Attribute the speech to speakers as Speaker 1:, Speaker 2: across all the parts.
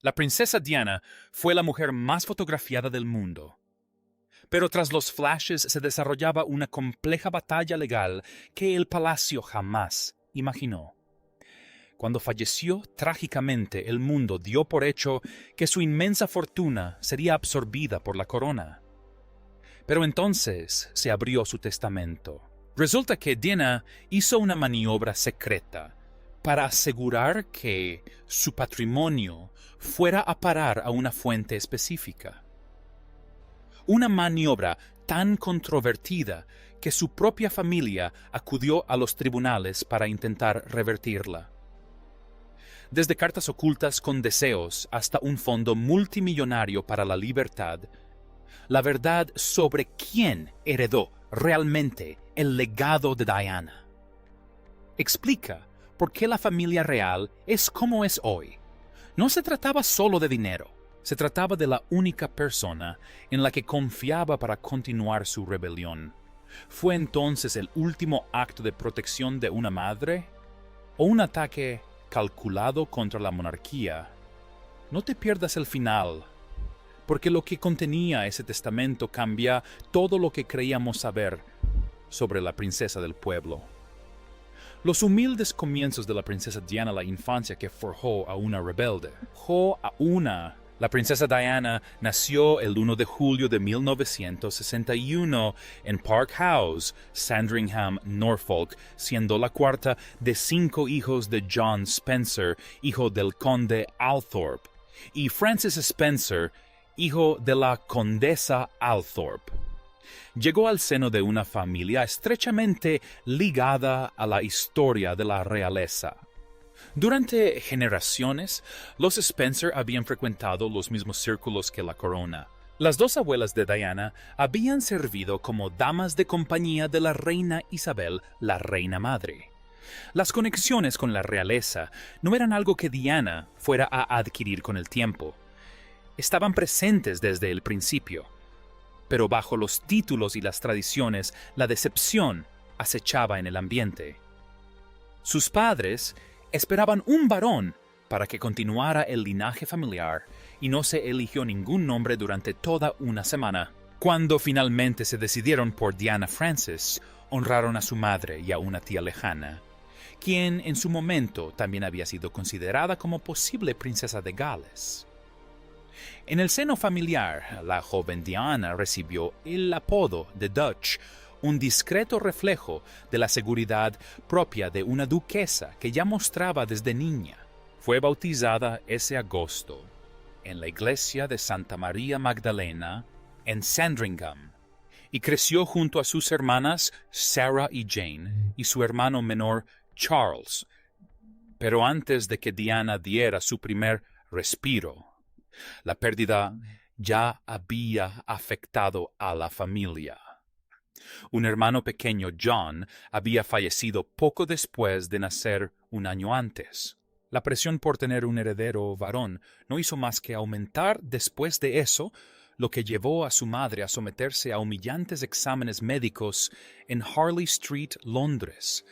Speaker 1: La princesa Diana fue la mujer más fotografiada del mundo. Pero tras los flashes se desarrollaba una compleja batalla legal que el palacio jamás imaginó. Cuando falleció trágicamente, el mundo dio por hecho que su inmensa fortuna sería absorbida por la corona. Pero entonces se abrió su testamento. Resulta que Diana hizo una maniobra secreta para asegurar que su patrimonio fuera a parar a una fuente específica. Una maniobra tan controvertida que su propia familia acudió a los tribunales para intentar revertirla. Desde cartas ocultas con deseos hasta un fondo multimillonario para la libertad, la verdad sobre quién heredó realmente el legado de Diana explica por qué la familia real es como es hoy. No se trataba solo de dinero, se trataba de la única persona en la que confiaba para continuar su rebelión. ¿Fue entonces el último acto de protección de una madre? ¿O un ataque calculado contra la monarquía? No te pierdas el final, porque lo que contenía ese testamento cambia todo lo que creíamos saber sobre la princesa del pueblo. Los humildes comienzos de la princesa Diana, la infancia que forjó a una rebelde. La princesa Diana nació el 1 de julio de 1961 en Park House, Sandringham, Norfolk, siendo la cuarta de 5 hijos de John Spencer, hijo del conde Althorp, y Francis Spencer, hijo de la condesa Althorp. Llegó al seno de una familia estrechamente ligada a la historia de la realeza. Durante generaciones, los Spencer habían frecuentado los mismos círculos que la corona. Las dos abuelas de Diana habían servido como damas de compañía de la reina Isabel, la reina madre. Las conexiones con la realeza no eran algo que Diana fuera a adquirir con el tiempo. Estaban presentes desde el principio. Pero bajo los títulos y las tradiciones, la decepción acechaba en el ambiente. Sus padres esperaban un varón para que continuara el linaje familiar y no se eligió ningún nombre durante toda una semana. Cuando finalmente se decidieron por Diana Frances, honraron a su madre y a una tía lejana, quien en su momento también había sido considerada como posible princesa de Gales. En el seno familiar, la joven Diana recibió el apodo de Dutch, un discreto reflejo de la seguridad propia de una duquesa que ya mostraba desde niña. Fue bautizada ese agosto en la iglesia de Santa María Magdalena en Sandringham y creció junto a sus hermanas Sarah y Jane y su hermano menor Charles. Pero antes de que Diana diera su primer respiro, la pérdida ya había afectado a la familia. Un hermano pequeño, John, había fallecido poco después de nacer un año antes. La presión por tener un heredero varón no hizo más que aumentar después de eso, lo que llevó a su madre a someterse a humillantes exámenes médicos en Harley Street, Londres.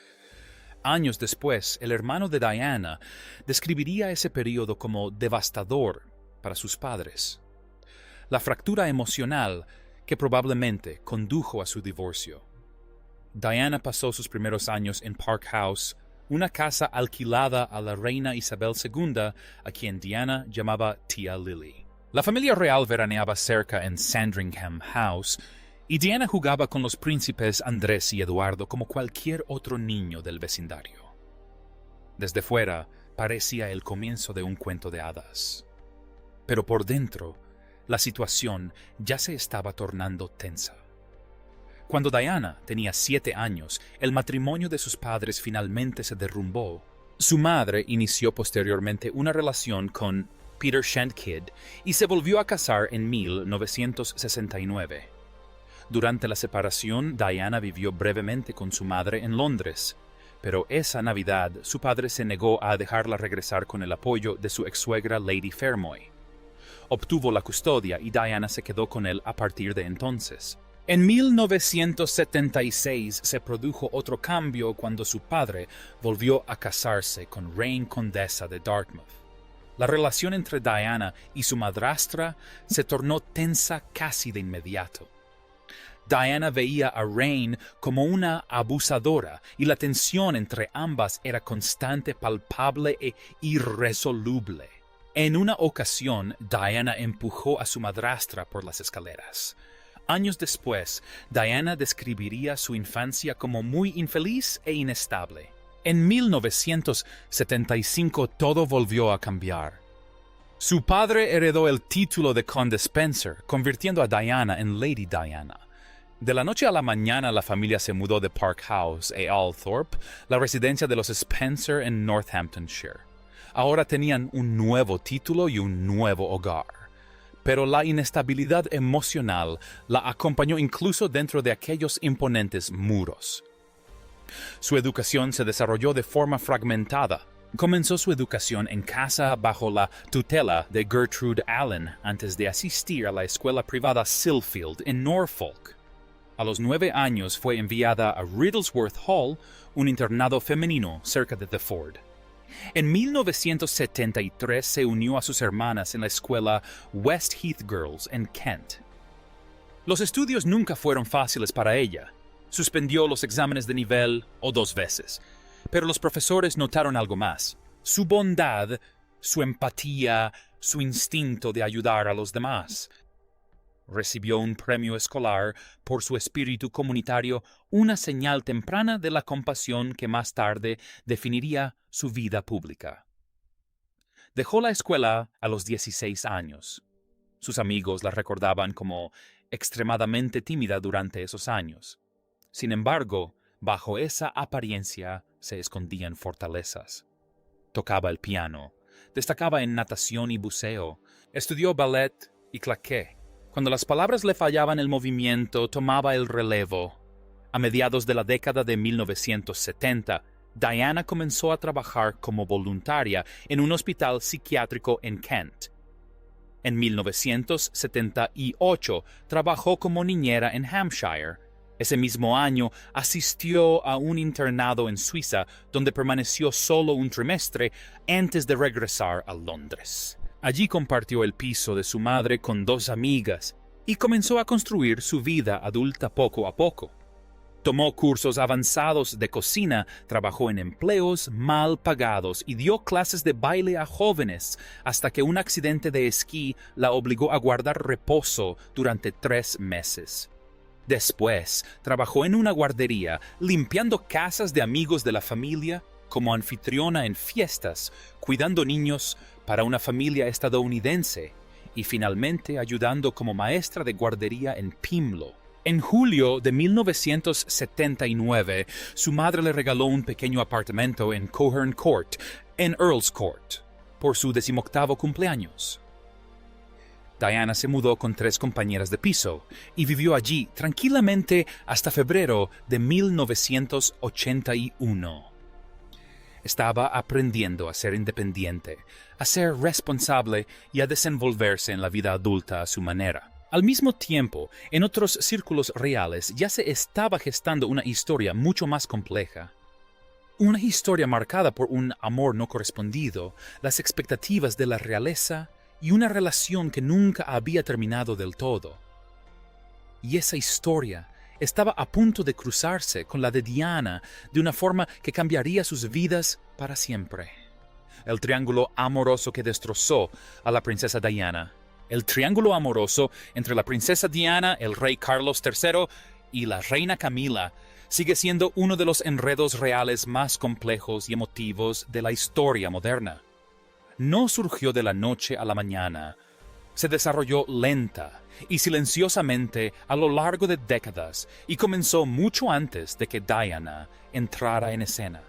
Speaker 1: Años después, el hermano de Diana describiría ese período como devastador para sus padres. La fractura emocional que probablemente condujo a su divorcio. Diana pasó sus primeros años en Park House, una casa alquilada a la reina Isabel II, a quien Diana llamaba tía Lily. La familia real veraneaba cerca en Sandringham House, y Diana jugaba con los príncipes Andrés y Eduardo como cualquier otro niño del vecindario. Desde fuera parecía el comienzo de un cuento de hadas. Pero por dentro, la situación ya se estaba tornando tensa. Cuando Diana tenía 7 años, el matrimonio de sus padres finalmente se derrumbó. Su madre inició posteriormente una relación con Peter Shandkid y se volvió a casar en 1969. Durante la separación, Diana vivió brevemente con su madre en Londres, pero esa Navidad su padre se negó a dejarla regresar con el apoyo de su ex-suegra Lady Fermoy. Obtuvo la custodia y Diana se quedó con él a partir de entonces. En 1976 se produjo otro cambio cuando su padre volvió a casarse con Reine Condesa de Dartmouth. La relación entre Diana y su madrastra se tornó tensa casi de inmediato. Diana veía a Rain como una abusadora y la tensión entre ambas era constante, palpable e irresoluble. En una ocasión, Diana empujó a su madrastra por las escaleras. Años después, Diana describiría su infancia como muy infeliz e inestable. En 1975 todo volvió a cambiar. Su padre heredó el título de Conde Spencer, convirtiendo a Diana en Lady Diana. De la noche a la mañana la familia se mudó de Park House a Althorpe, la residencia de los Spencer en Northamptonshire. Ahora tenían un nuevo título y un nuevo hogar. Pero la inestabilidad emocional la acompañó incluso dentro de aquellos imponentes muros. Su educación se desarrolló de forma fragmentada. Comenzó su educación en casa bajo la tutela de Gertrude Allen antes de asistir a la escuela privada Silfield en Norfolk. A los 9 años fue enviada a Riddlesworth Hall, un internado femenino cerca de The Ford. En 1973 se unió a sus hermanas en la escuela West Heath Girls en Kent. Los estudios nunca fueron fáciles para ella. Suspendió los exámenes de nivel 2 veces. Pero los profesores notaron algo más: su bondad, su empatía, su instinto de ayudar a los demás. Recibió un premio escolar por su espíritu comunitario, una señal temprana de la compasión que más tarde definiría su vida pública. Dejó la escuela a los 16 años. Sus amigos la recordaban como extremadamente tímida durante esos años. Sin embargo, bajo esa apariencia se escondían fortalezas. Tocaba el piano, destacaba en natación y buceo, estudió ballet y claqué. Cuando las palabras le fallaban el movimiento, tomaba el relevo. A mediados de la década de 1970, Diana comenzó a trabajar como voluntaria en un hospital psiquiátrico en Kent. En 1978 trabajó como niñera en Hampshire. Ese mismo año asistió a un internado en Suiza, donde permaneció solo un trimestre antes de regresar a Londres. Allí compartió el piso de su madre con 2 amigas y comenzó a construir su vida adulta poco a poco. Tomó cursos avanzados de cocina, trabajó en empleos mal pagados y dio clases de baile a jóvenes hasta que un accidente de esquí la obligó a guardar reposo durante 3 meses. Después, trabajó en una guardería, limpiando casas de amigos de la familia, como anfitriona en fiestas, cuidando niños para una familia estadounidense y finalmente ayudando como maestra de guardería en Pimlo. En julio de 1979, su madre le regaló un pequeño apartamento en Cohern Court, en Earls Court, por su 18º cumpleaños. Diana se mudó con 3 compañeras de piso y vivió allí tranquilamente hasta febrero de 1981. Estaba aprendiendo a ser independiente, a ser responsable y a desenvolverse en la vida adulta a su manera. Al mismo tiempo, en otros círculos reales ya se estaba gestando una historia mucho más compleja. Una historia marcada por un amor no correspondido, las expectativas de la realeza y una relación que nunca había terminado del todo. Y esa historia estaba a punto de cruzarse con la de Diana de una forma que cambiaría sus vidas para siempre. El triángulo amoroso que destrozó a la princesa Diana. El triángulo amoroso entre la princesa Diana, el rey Carlos III y la reina Camila sigue siendo uno de los enredos reales más complejos y emotivos de la historia moderna. No surgió de la noche a la mañana. Se desarrolló lenta y silenciosamente a lo largo de décadas y comenzó mucho antes de que Diana entrara en escena.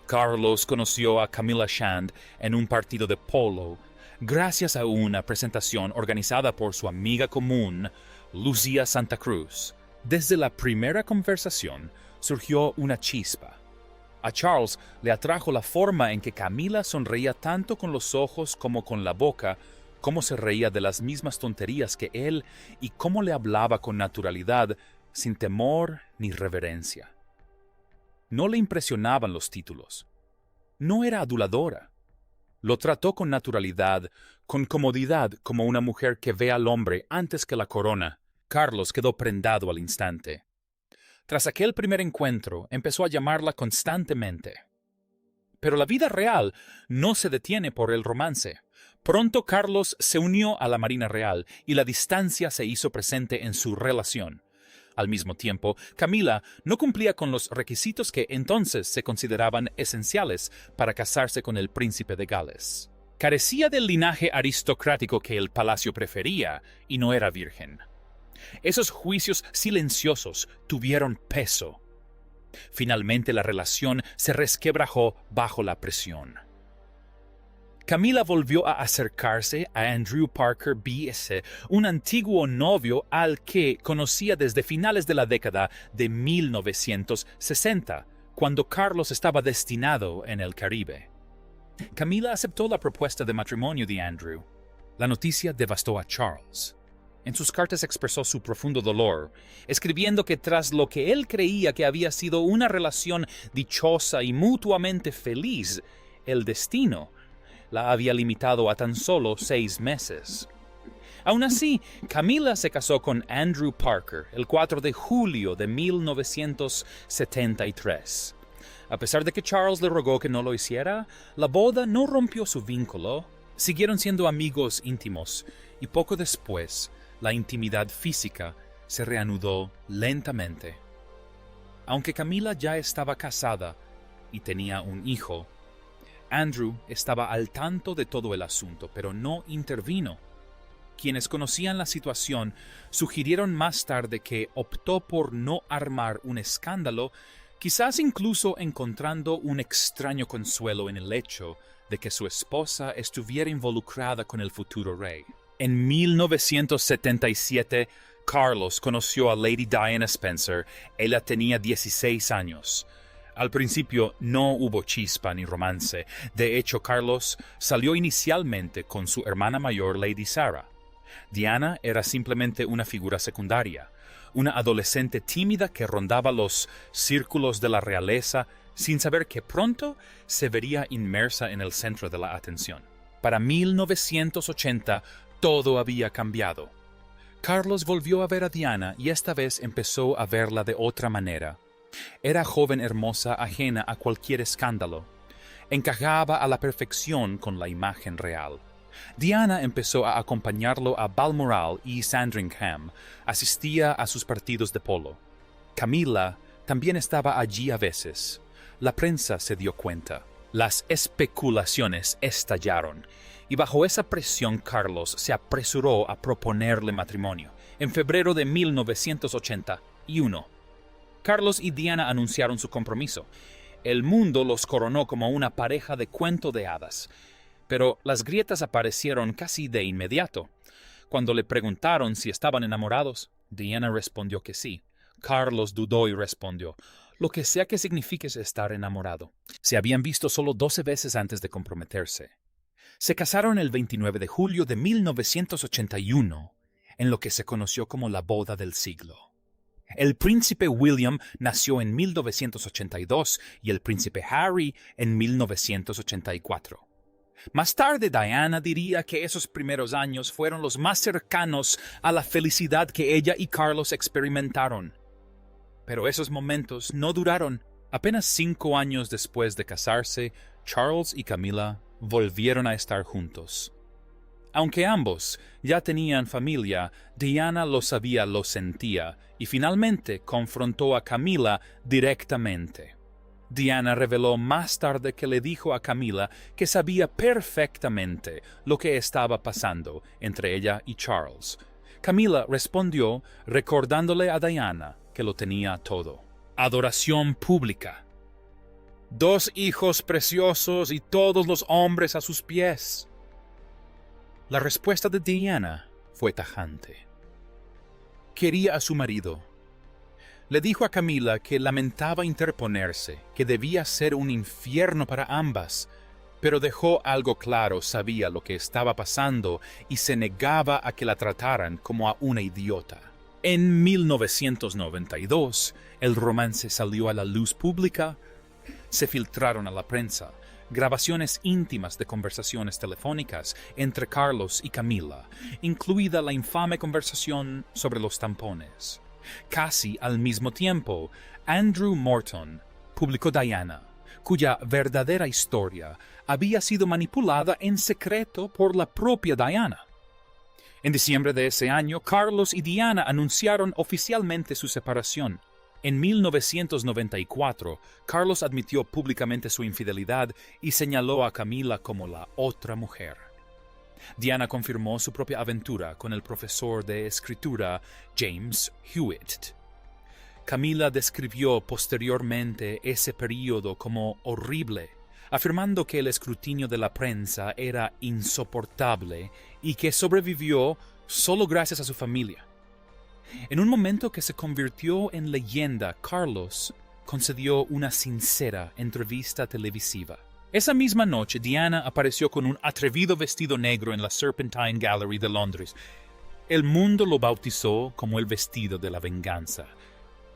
Speaker 1: Carlos conoció a Camilla Shand en un partido de polo gracias a una presentación organizada por su amiga común, Lucía Santa Cruz. Desde la primera conversación surgió una chispa. A Charles le atrajo la forma en que Camila sonreía tanto con los ojos como con la boca, cómo se reía de las mismas tonterías que él y cómo le hablaba con naturalidad, sin temor ni reverencia. No le impresionaban los títulos. No era aduladora. Lo trató con naturalidad, con comodidad, como una mujer que ve al hombre antes que la corona. Carlos quedó prendado al instante. Tras aquel primer encuentro, empezó a llamarla constantemente. Pero la vida real no se detiene por el romance. Pronto Carlos se unió a la Marina Real y la distancia se hizo presente en su relación. Al mismo tiempo, Camila no cumplía con los requisitos que entonces se consideraban esenciales para casarse con el príncipe de Gales. Carecía del linaje aristocrático que el palacio prefería y no era virgen. Esos juicios silenciosos tuvieron peso. Finalmente la relación se resquebrajó bajo la presión. Camila volvió a acercarse a Andrew Parker B.S., un antiguo novio al que conocía desde finales de la década de 1960, cuando Carlos estaba destinado en el Caribe. Camila aceptó la propuesta de matrimonio de Andrew. La noticia devastó a Charles. En sus cartas expresó su profundo dolor, escribiendo que tras lo que él creía que había sido una relación dichosa y mutuamente feliz, el destino la había limitado a tan solo 6 meses. Aún así, Camila se casó con Andrew Parker el 4 de julio de 1973. A pesar de que Charles le rogó que no lo hiciera, la boda no rompió su vínculo. Siguieron siendo amigos íntimos y poco después, la intimidad física se reanudó lentamente. Aunque Camila ya estaba casada y tenía un hijo, Andrew estaba al tanto de todo el asunto, pero no intervino. Quienes conocían la situación sugirieron más tarde que optó por no armar un escándalo, quizás incluso encontrando un extraño consuelo en el hecho de que su esposa estuviera involucrada con el futuro rey. En 1977, Carlos conoció a Lady Diana Spencer. Ella tenía 16 años. Al principio no hubo chispa ni romance. De hecho, Carlos salió inicialmente con su hermana mayor, Lady Sarah. Diana era simplemente una figura secundaria, una adolescente tímida que rondaba los círculos de la realeza sin saber que pronto se vería inmersa en el centro de la atención. Para 1980, todo había cambiado. Carlos volvió a ver a Diana y esta vez empezó a verla de otra manera. Era joven hermosa, ajena a cualquier escándalo. Encajaba a la perfección con la imagen real. Diana empezó a acompañarlo a Balmoral y Sandringham. Asistía a sus partidos de polo. Camila también estaba allí a veces. La prensa se dio cuenta. Las especulaciones estallaron. Y bajo esa presión Carlos se apresuró a proponerle matrimonio. En febrero de 1981. Carlos y Diana anunciaron su compromiso. El mundo los coronó como una pareja de cuento de hadas. Pero las grietas aparecieron casi de inmediato. Cuando le preguntaron si estaban enamorados, Diana respondió que sí. Carlos dudó y respondió: lo que sea que signifique estar enamorado. Se habían visto solo 12 veces antes de comprometerse. Se casaron el 29 de julio de 1981, en lo que se conoció como la boda del siglo. El príncipe William nació en 1982 y el príncipe Harry en 1984. Más tarde, Diana diría que esos primeros años fueron los más cercanos a la felicidad que ella y Carlos experimentaron. Pero esos momentos no duraron. Apenas 5 años después de casarse, Charles y Camila volvieron a estar juntos. Aunque ambos ya tenían familia, Diana lo sabía, lo sentía, y finalmente confrontó a Camila directamente. Diana reveló más tarde que le dijo a Camila que sabía perfectamente lo que estaba pasando entre ella y Charles. Camila respondió recordándole a Diana que lo tenía todo. Adoración pública. 2 hijos preciosos y todos los hombres a sus pies. La respuesta de Diana fue tajante. Quería a su marido. Le dijo a Camila que lamentaba interponerse, que debía ser un infierno para ambas, pero dejó algo claro: sabía lo que estaba pasando y se negaba a que la trataran como a una idiota. En 1992, el romance salió a la luz pública. Se filtraron a la prensa. grabaciones íntimas de conversaciones telefónicas entre Carlos y Camila, incluida la infame conversación sobre los tampones. Casi al mismo tiempo, Andrew Morton publicó Diana, cuya verdadera historia había sido manipulada en secreto por la propia Diana. En diciembre de ese año, Carlos y Diana anunciaron oficialmente su separación. En 1994, Carlos admitió públicamente su infidelidad y señaló a Camila como la otra mujer. Diana confirmó su propia aventura con el profesor de escritura James Hewitt. Camila describió posteriormente ese período como horrible, afirmando que el escrutinio de la prensa era insoportable y que sobrevivió solo gracias a su familia. En un momento que se convirtió en leyenda, Carlos concedió una sincera entrevista televisiva. Esa misma noche, Diana apareció con un atrevido vestido negro en la Serpentine Gallery de Londres. El mundo lo bautizó como el vestido de la venganza.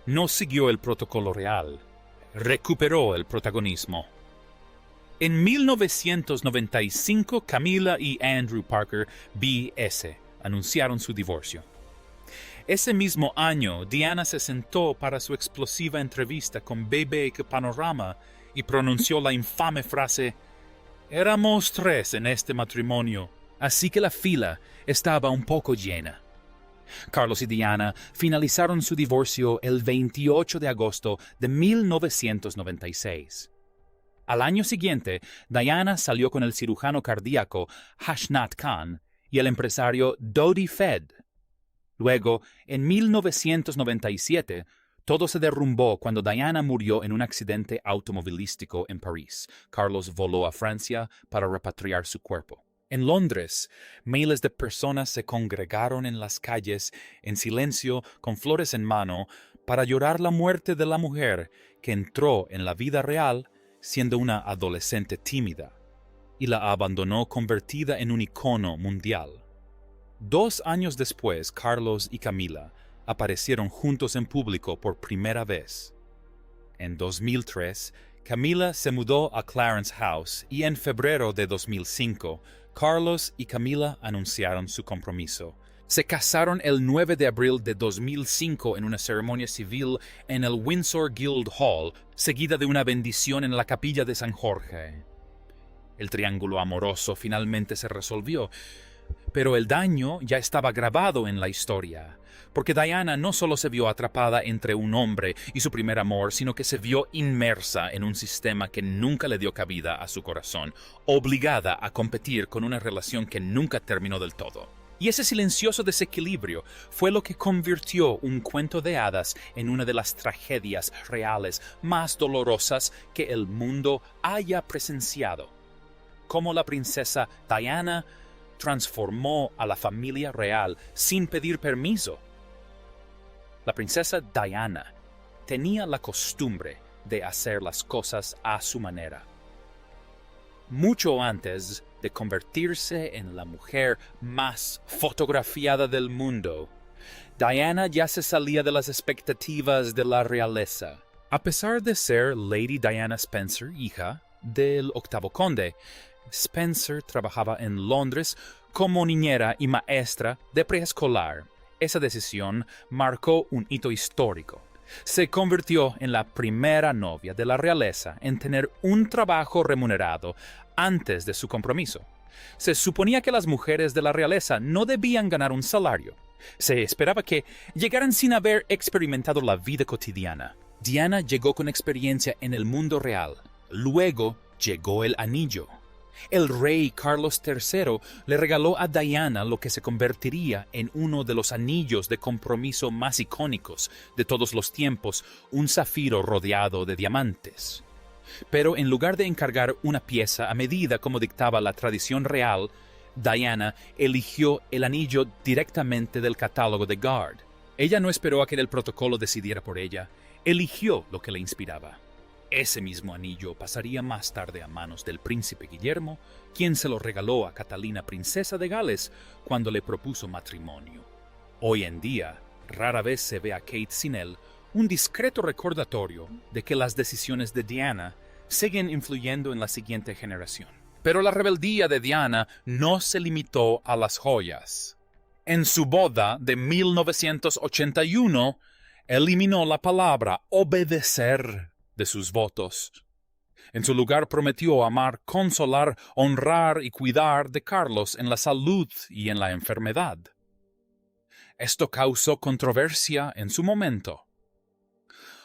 Speaker 1: No siguió el protocolo real. Recuperó el protagonismo. En 1995, Camila y Andrew Parker, B.S., anunciaron su divorcio. Ese mismo año, Diana se sentó para su explosiva entrevista con BBC Panorama y pronunció la infame frase: «Éramos 3 en este matrimonio, así que la fila estaba un poco llena». Carlos y Diana finalizaron su divorcio el 28 de agosto de 1996. Al año siguiente, Diana salió con el cirujano cardíaco Hashnat Khan y el empresario Dodi Fed. Luego, en 1997, todo se derrumbó cuando Diana murió en un accidente automovilístico en París. Carlos voló a Francia para repatriar su cuerpo. En Londres, miles de personas se congregaron en las calles, en silencio, con flores en mano, para llorar la muerte de la mujer que entró en la vida real siendo una adolescente tímida y la abandonó convertida en un icono mundial. 2 años después, Carlos y Camila aparecieron juntos en público por primera vez. En 2003, Camila se mudó a Clarence House y en febrero de 2005, Carlos y Camila anunciaron su compromiso. Se casaron el 9 de abril de 2005 en una ceremonia civil en el Windsor Guildhall, seguida de una bendición en la capilla de San Jorge. El triángulo amoroso finalmente se resolvió, pero el daño ya estaba grabado en la historia, porque Diana no solo se vio atrapada entre un hombre y su primer amor, sino que se vio inmersa en un sistema que nunca le dio cabida a su corazón, obligada a competir con una relación que nunca terminó del todo. Y ese silencioso desequilibrio fue lo que convirtió un cuento de hadas en una de las tragedias reales más dolorosas que el mundo haya presenciado. Como la princesa Diana transformó a la familia real sin pedir permiso. La princesa Diana tenía la costumbre de hacer las cosas a su manera. Mucho antes de convertirse en la mujer más fotografiada del mundo, Diana ya se salía de las expectativas de la realeza. A pesar de ser Lady Diana Spencer, hija del 8º conde, Spencer trabajaba en Londres como niñera y maestra de preescolar. Esa decisión marcó un hito histórico. Se convirtió en la primera novia de la realeza en tener un trabajo remunerado antes de su compromiso. Se suponía que las mujeres de la realeza no debían ganar un salario. Se esperaba que llegaran sin haber experimentado la vida cotidiana. Diana llegó con experiencia en el mundo real. Luego llegó el anillo. El rey Carlos III le regaló a Diana lo que se convertiría en uno de los anillos de compromiso más icónicos de todos los tiempos, un zafiro rodeado de diamantes. Pero en lugar de encargar una pieza a medida como dictaba la tradición real, Diana eligió el anillo directamente del catálogo de Guard. Ella no esperó a que el protocolo decidiera por ella, eligió lo que le inspiraba. Ese mismo anillo pasaría más tarde a manos del príncipe Guillermo, quien se lo regaló a Catalina, princesa de Gales, cuando le propuso matrimonio. Hoy en día, rara vez se ve a Kate sin él, un discreto recordatorio de que las decisiones de Diana siguen influyendo en la siguiente generación. Pero la rebeldía de Diana no se limitó a las joyas. En su boda de 1981, eliminó la palabra obedecer de sus votos. En su lugar prometió amar, consolar, honrar y cuidar de Carlos en la salud y en la enfermedad. Esto causó controversia en su momento.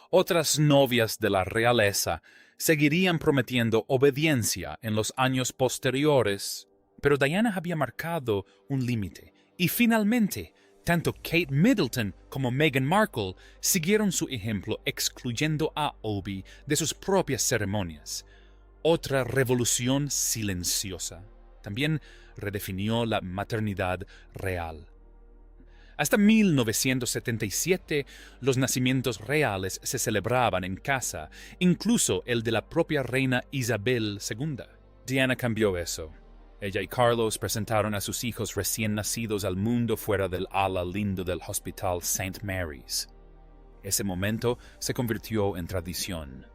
Speaker 1: Otras novias de la realeza seguirían prometiendo obediencia en los años posteriores, pero Diana había marcado un límite, y finalmente, tanto Kate Middleton como Meghan Markle siguieron su ejemplo excluyendo a Obi de sus propias ceremonias. Otra revolución silenciosa. También redefinió la maternidad real. Hasta 1977, los nacimientos reales se celebraban en casa, incluso el de la propia reina Isabel II. Diana cambió eso. Ella y Carlos presentaron a sus hijos recién nacidos al mundo fuera del ala lindo del Hospital St. Mary's. Ese momento se convirtió en tradición.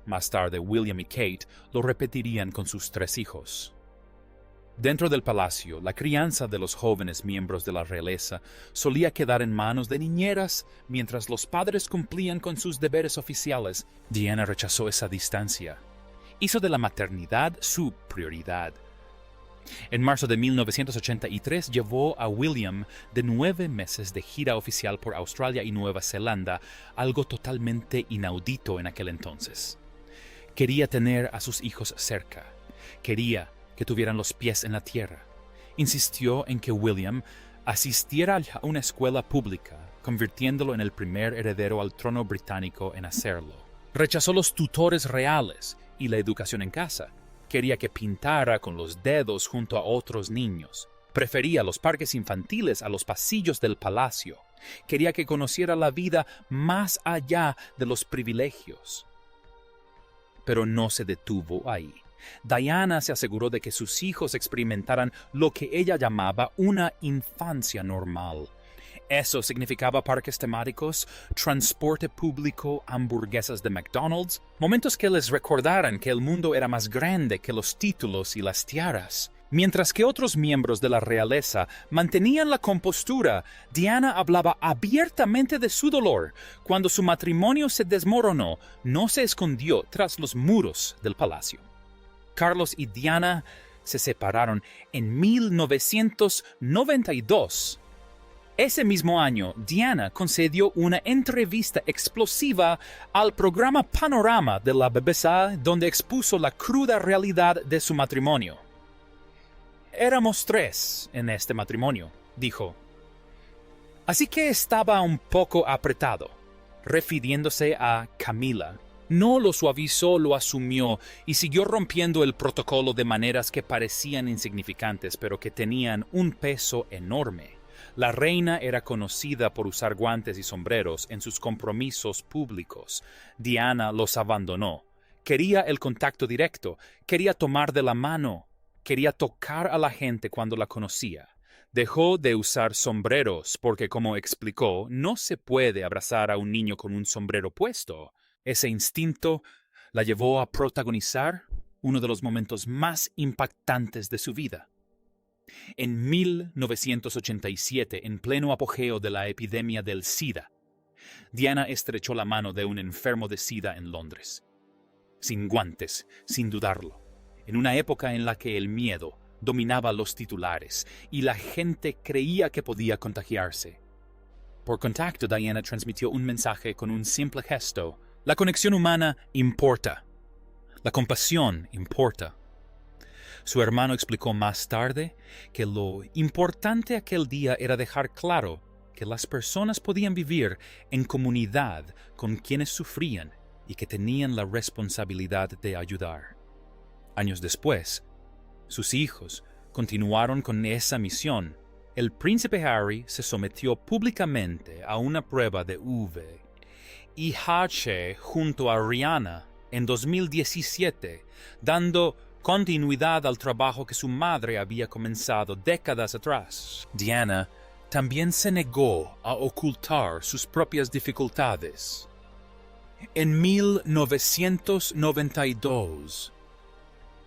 Speaker 1: Más tarde, William y Kate lo repetirían con sus 3 hijos. Dentro del palacio, la crianza de los jóvenes miembros de la realeza solía quedar en manos de niñeras mientras los padres cumplían con sus deberes oficiales. Diana rechazó esa distancia. Hizo de la maternidad su prioridad. En marzo de 1983 llevó a William de 9 meses de gira oficial por Australia y Nueva Zelanda, algo totalmente inaudito en aquel entonces. Quería tener a sus hijos cerca. Quería que tuvieran los pies en la tierra. Insistió en que William asistiera a una escuela pública, convirtiéndolo en el primer heredero al trono británico en hacerlo. Rechazó los tutores reales y la educación en casa. Quería que pintara con los dedos junto a otros niños. Prefería los parques infantiles a los pasillos del palacio. Quería que conociera la vida más allá de los privilegios. Pero no se detuvo ahí. Diana se aseguró de que sus hijos experimentaran lo que ella llamaba una infancia normal. Eso significaba parques temáticos, transporte público, hamburguesas de McDonald's, momentos que les recordaran que el mundo era más grande que los títulos y las tiaras. Mientras que otros miembros de la realeza mantenían la compostura, Diana hablaba abiertamente de su dolor. Cuando su matrimonio se desmoronó, no se escondió tras los muros del palacio. Carlos y Diana se separaron en 1992. Ese mismo año, Diana concedió una entrevista explosiva al programa Panorama de la BBC, donde expuso la cruda realidad de su matrimonio. «Éramos 3 en este matrimonio», dijo. Así que estaba un poco apretado, refiriéndose a Camila. No lo suavizó, lo asumió y siguió rompiendo el protocolo de maneras que parecían insignificantes, pero que tenían un peso enorme. La reina era conocida por usar guantes y sombreros en sus compromisos públicos. Diana los abandonó. Quería el contacto directo, quería tomar de la mano, quería tocar a la gente cuando la conocía. Dejó de usar sombreros porque, como explicó, no se puede abrazar a un niño con un sombrero puesto. Ese instinto la llevó a protagonizar uno de los momentos más impactantes de su vida. En 1987, en pleno apogeo de la epidemia del SIDA, Diana estrechó la mano de un enfermo de SIDA en Londres. Sin guantes, sin dudarlo, en una época en la que el miedo dominaba los titulares y la gente creía que podía contagiarse. Por contacto, Diana transmitió un mensaje con un simple gesto. La conexión humana importa. La compasión importa. Su hermano explicó más tarde que lo importante aquel día era dejar claro que las personas podían vivir en comunidad con quienes sufrían y que tenían la responsabilidad de ayudar. Años después, sus hijos continuaron con esa misión. El príncipe Harry se sometió públicamente a una prueba de VIH junto a Rihanna en 2017, dando continuidad al trabajo que su madre había comenzado décadas atrás. Diana también se negó a ocultar sus propias dificultades. En 1992,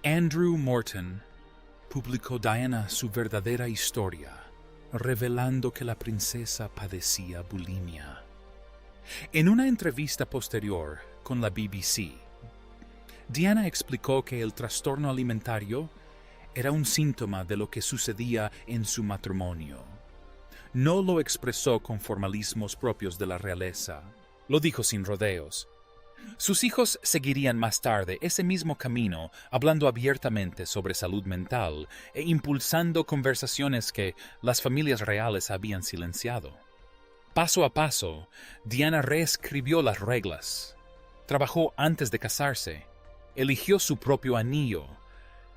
Speaker 1: Andrew Morton publicó Diana su verdadera historia, revelando que la princesa padecía bulimia. En una entrevista posterior con la BBC, Diana explicó que el trastorno alimentario era un síntoma de lo que sucedía en su matrimonio. No lo expresó con formalismos propios de la realeza. Lo dijo sin rodeos. Sus hijos seguirían más tarde ese mismo camino, hablando abiertamente sobre salud mental e impulsando conversaciones que las familias reales habían silenciado. Paso a paso, Diana reescribió las reglas. Trabajó antes de casarse, eligió su propio anillo,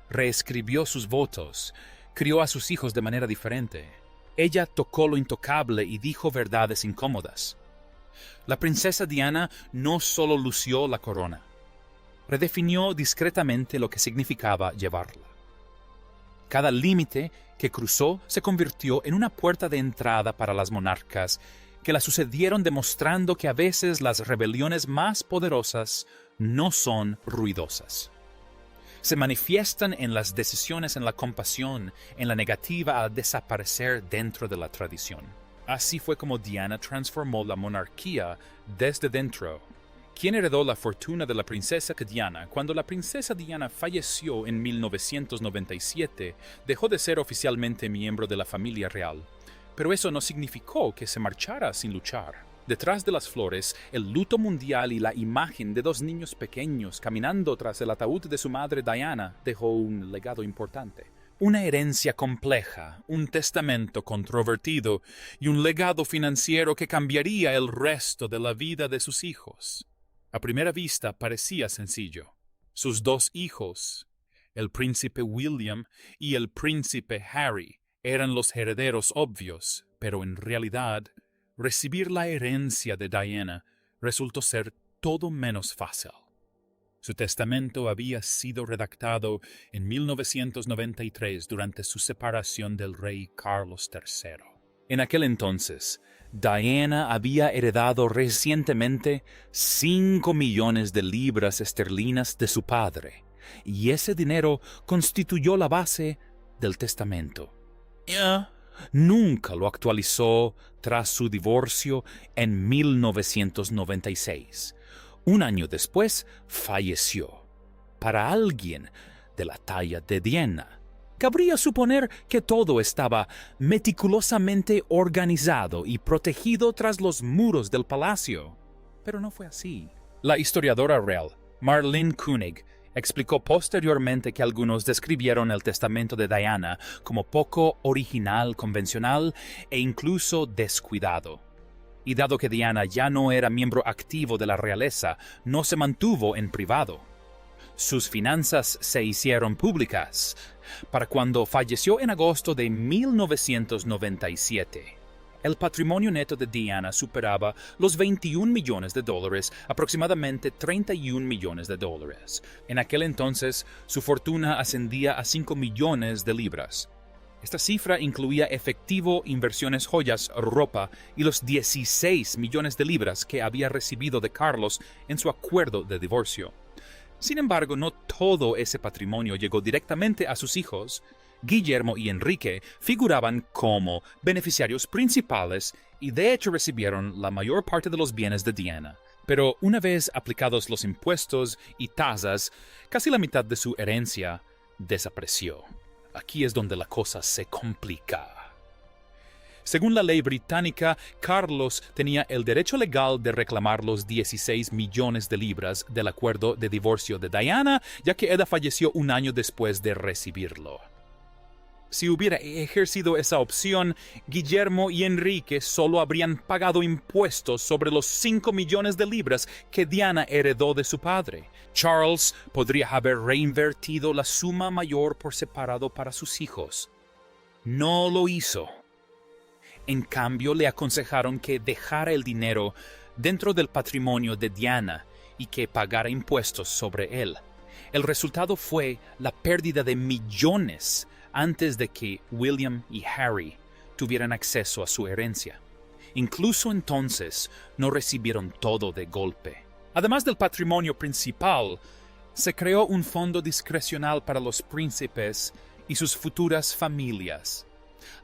Speaker 1: reescribió sus votos, crió a sus hijos de manera diferente. Ella tocó lo intocable y dijo verdades incómodas. La princesa Diana no solo lució la corona, redefinió discretamente lo que significaba llevarla. Cada límite que cruzó se convirtió en una puerta de entrada para las monarcas que la sucedieron, demostrando que a veces las rebeliones más poderosas no son ruidosas. Se manifiestan en las decisiones, en la compasión, en la negativa a desaparecer dentro de la tradición. Así fue como Diana transformó la monarquía desde dentro. ¿Quién heredó la fortuna de la princesa Diana? Cuando la princesa Diana falleció en 1997, dejó de ser oficialmente miembro de la familia real. Pero eso no significó que se marchara sin luchar. Detrás de las flores, el luto mundial y la imagen de dos niños pequeños caminando tras el ataúd de su madre Diana dejó un legado importante. Una herencia compleja, un testamento controvertido y un legado financiero que cambiaría el resto de la vida de sus hijos. A primera vista parecía sencillo. Sus dos hijos, el príncipe William y el príncipe Harry, eran los herederos obvios, pero en realidad, recibir la herencia de Diana resultó ser todo menos fácil. Su testamento había sido redactado en 1993 durante su separación del rey Carlos III. En aquel entonces, Diana había heredado recientemente 5 millones de libras esterlinas de su padre, y ese dinero constituyó la base del testamento. Nunca lo actualizó tras su divorcio en 1996. Un año después, falleció. Para alguien de la talla de Diana, cabría suponer que todo estaba meticulosamente organizado y protegido tras los muros del palacio. Pero no fue así. La historiadora real, Marlene Koenig, explicó posteriormente que algunos describieron el testamento de Diana como poco original, convencional e incluso descuidado. Y dado que Diana ya no era miembro activo de la realeza, no se mantuvo en privado. Sus finanzas se hicieron públicas para cuando falleció en agosto de 1997. El patrimonio neto de Diana superaba los $21 millones, aproximadamente $31 millones. En aquel entonces, su fortuna ascendía a 5 millones de libras. Esta cifra incluía efectivo, inversiones, joyas, ropa y los 16 millones de libras que había recibido de Carlos en su acuerdo de divorcio. Sin embargo, no todo ese patrimonio llegó directamente a sus hijos. Guillermo y Enrique figuraban como beneficiarios principales y de hecho recibieron la mayor parte de los bienes de Diana. Pero una vez aplicados los impuestos y tasas, casi la mitad de su herencia desapareció. Aquí es donde la cosa se complica. Según la ley británica, Carlos tenía el derecho legal de reclamar los 16 millones de libras del acuerdo de divorcio de Diana, ya que ella falleció un año después de recibirlo. Si hubiera ejercido esa opción, Guillermo y Enrique solo habrían pagado impuestos sobre los 5 millones de libras que Diana heredó de su padre. Charles podría haber reinvertido la suma mayor por separado para sus hijos. No lo hizo. En cambio, le aconsejaron que dejara el dinero dentro del patrimonio de Diana y que pagara impuestos sobre él. El resultado fue la pérdida de millones antes de que William y Harry tuvieran acceso a su herencia. Incluso entonces no recibieron todo de golpe. Además del patrimonio principal, se creó un fondo discrecional para los príncipes y sus futuras familias.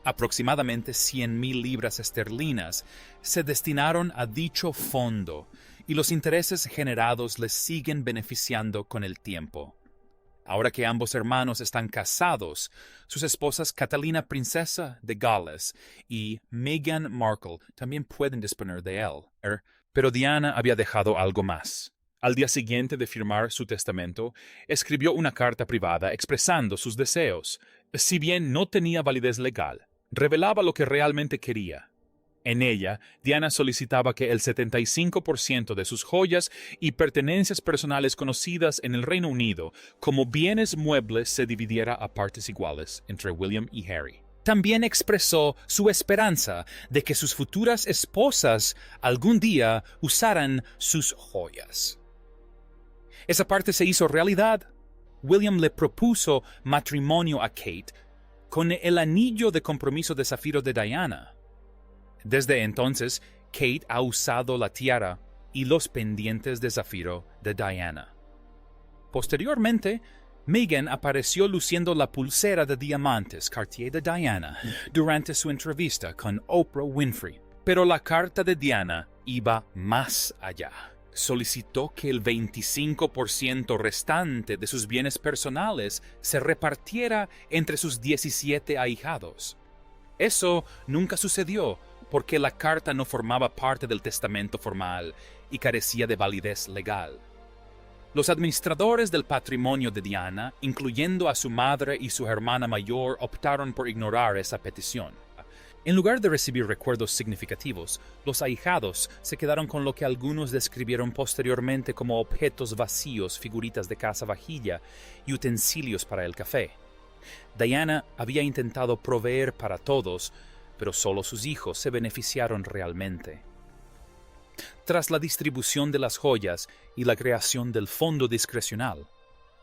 Speaker 1: Aproximadamente 100,000 libras esterlinas se destinaron a dicho fondo y los intereses generados les siguen beneficiando con el tiempo. Ahora que ambos hermanos están casados, sus esposas Catalina, princesa de Gales, y Meghan Markle también pueden disponer de él. Pero Diana había dejado algo más. Al día siguiente de firmar su testamento, escribió una carta privada expresando sus deseos. Si bien no tenía validez legal, revelaba lo que realmente quería. En ella, Diana solicitaba que el 75% de sus joyas y pertenencias personales conocidas en el Reino Unido como bienes muebles se dividiera a partes iguales entre William y Harry. También expresó su esperanza de que sus futuras esposas algún día usaran sus joyas. Esa parte se hizo realidad. William le propuso matrimonio a Kate con el anillo de compromiso de zafiro de Diana. Desde entonces, Kate ha usado la tiara y los pendientes de zafiro de Diana. Posteriormente, Meghan apareció luciendo la pulsera de diamantes Cartier de Diana durante su entrevista con Oprah Winfrey. Pero la carta de Diana iba más allá. Solicitó que el 25% restante de sus bienes personales se repartiera entre sus 17 ahijados. Eso nunca sucedió porque la carta no formaba parte del testamento formal y carecía de validez legal. Los administradores del patrimonio de Diana, incluyendo a su madre y su hermana mayor, optaron por ignorar esa petición. En lugar de recibir recuerdos significativos, los ahijados se quedaron con lo que algunos describieron posteriormente como objetos vacíos, figuritas de caza-vajilla y utensilios para el café. Diana había intentado proveer para todos, pero solo sus hijos se beneficiaron realmente. Tras la distribución de las joyas y la creación del fondo discrecional,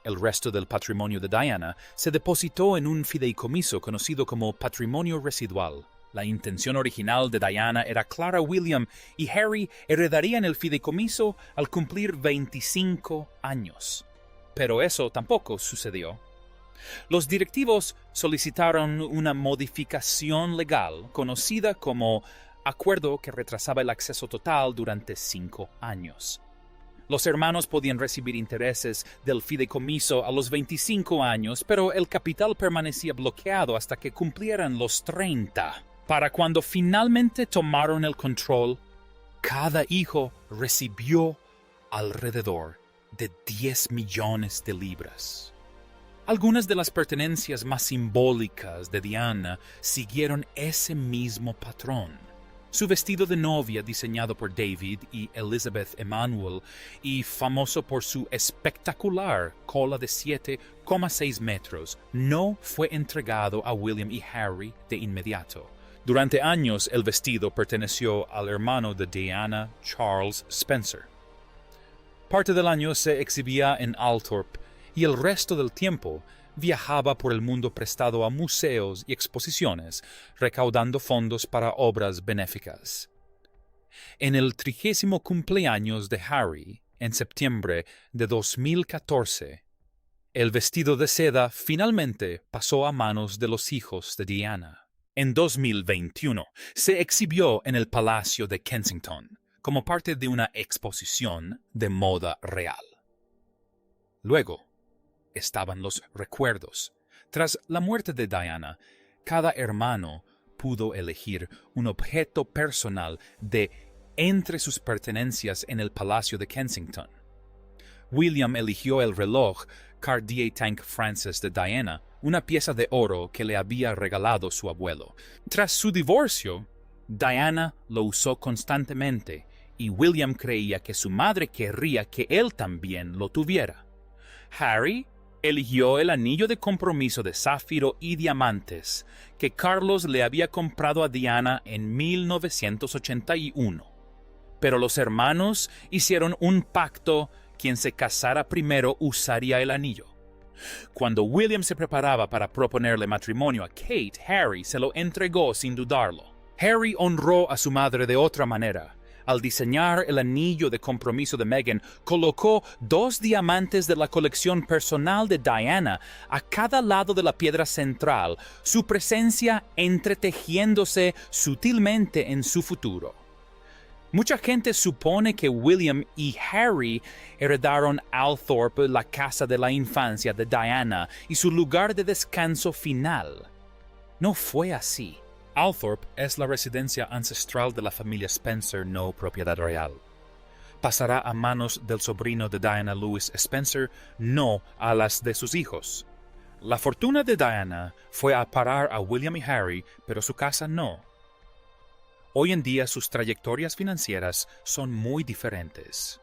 Speaker 1: el resto del patrimonio de Diana se depositó en un fideicomiso conocido como patrimonio residual. La intención original de Diana era clara: William y Harry heredarían el fideicomiso al cumplir 25 años. Pero eso tampoco sucedió. Los directivos solicitaron una modificación legal conocida como acuerdo que retrasaba el acceso total durante 5 años. Los hermanos podían recibir intereses del fideicomiso a los 25 años, pero el capital permanecía bloqueado hasta que cumplieran los 30. Para cuando finalmente tomaron el control, cada hijo recibió alrededor de 10 millones de libras. Algunas de las pertenencias más simbólicas de Diana siguieron ese mismo patrón. Su vestido de novia, diseñado por David y Elizabeth Emanuel y famoso por su espectacular cola de 7,6 metros, no fue entregado a William y Harry de inmediato. Durante años el vestido perteneció al hermano de Diana, Charles Spencer. Parte del año se exhibía en Althorp y el resto del tiempo viajaba por el mundo prestado a museos y exposiciones, recaudando fondos para obras benéficas. En el 30º cumpleaños de Harry, en septiembre de 2014, el vestido de seda finalmente pasó a manos de los hijos de Diana. En 2021 se exhibió en el Palacio de Kensington como parte de una exposición de moda real. Luego estaban los recuerdos. Tras la muerte de Diana, cada hermano pudo elegir un objeto personal de entre sus pertenencias en el Palacio de Kensington. William eligió el reloj Cartier Tank Francis de Diana, una pieza de oro que le había regalado su abuelo. Tras su divorcio, Diana lo usó constantemente y William creía que su madre querría que él también lo tuviera. Harry eligió el anillo de compromiso de zafiro y diamantes que Carlos le había comprado a Diana en 1981. Pero los hermanos hicieron un pacto: quien se casara primero usaría el anillo. Cuando William se preparaba para proponerle matrimonio a Kate, Harry se lo entregó sin dudarlo. Harry honró a su madre de otra manera. Al diseñar el anillo de compromiso de Meghan, colocó 2 diamantes de la colección personal de Diana a cada lado de la piedra central, su presencia entretejiéndose sutilmente en su futuro. Mucha gente supone que William y Harry heredaron Althorpe, la casa de la infancia de Diana y su lugar de descanso final. No fue así. Althorpe es la residencia ancestral de la familia Spencer, no propiedad real. Pasará a manos del sobrino de Diana, Louis Spencer, no a las de sus hijos. La fortuna de Diana fue a parar a William y Harry, pero su casa no. Hoy en día sus trayectorias financieras son muy diferentes.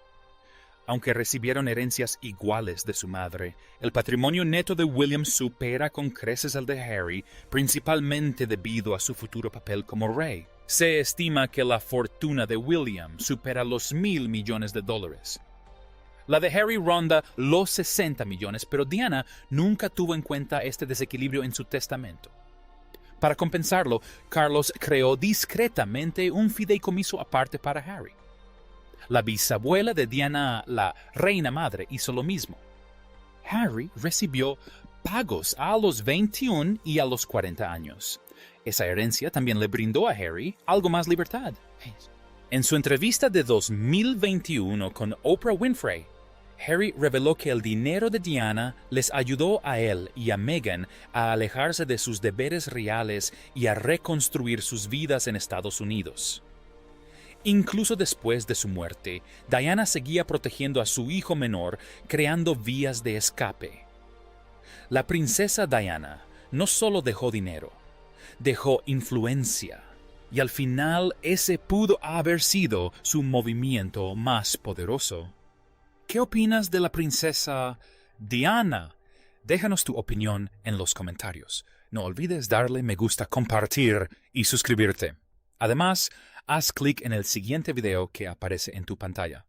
Speaker 1: Aunque recibieron herencias iguales de su madre, el patrimonio neto de William supera con creces el de Harry, principalmente debido a su futuro papel como rey. Se estima que la fortuna de William supera los $1,000 millones. La de Harry ronda los 60 millones, pero Diana nunca tuvo en cuenta este desequilibrio en su testamento. Para compensarlo, Carlos creó discretamente un fideicomiso aparte para Harry. La bisabuela de Diana, la reina madre, hizo lo mismo. Harry recibió pagos a los 21 y a los 40 años. Esa herencia también le brindó a Harry algo más libertad. En su entrevista de 2021 con Oprah Winfrey, Harry reveló que el dinero de Diana les ayudó a él y a Meghan a alejarse de sus deberes reales y a reconstruir sus vidas en Estados Unidos. Incluso después de su muerte, Diana seguía protegiendo a su hijo menor, creando vías de escape. La princesa Diana no solo dejó dinero, dejó influencia, y al final ese pudo haber sido su movimiento más poderoso. ¿Qué opinas de la princesa Diana? Déjanos tu opinión en los comentarios. No olvides darle me gusta, compartir y suscribirte. Además, haz clic en el siguiente video que aparece en tu pantalla.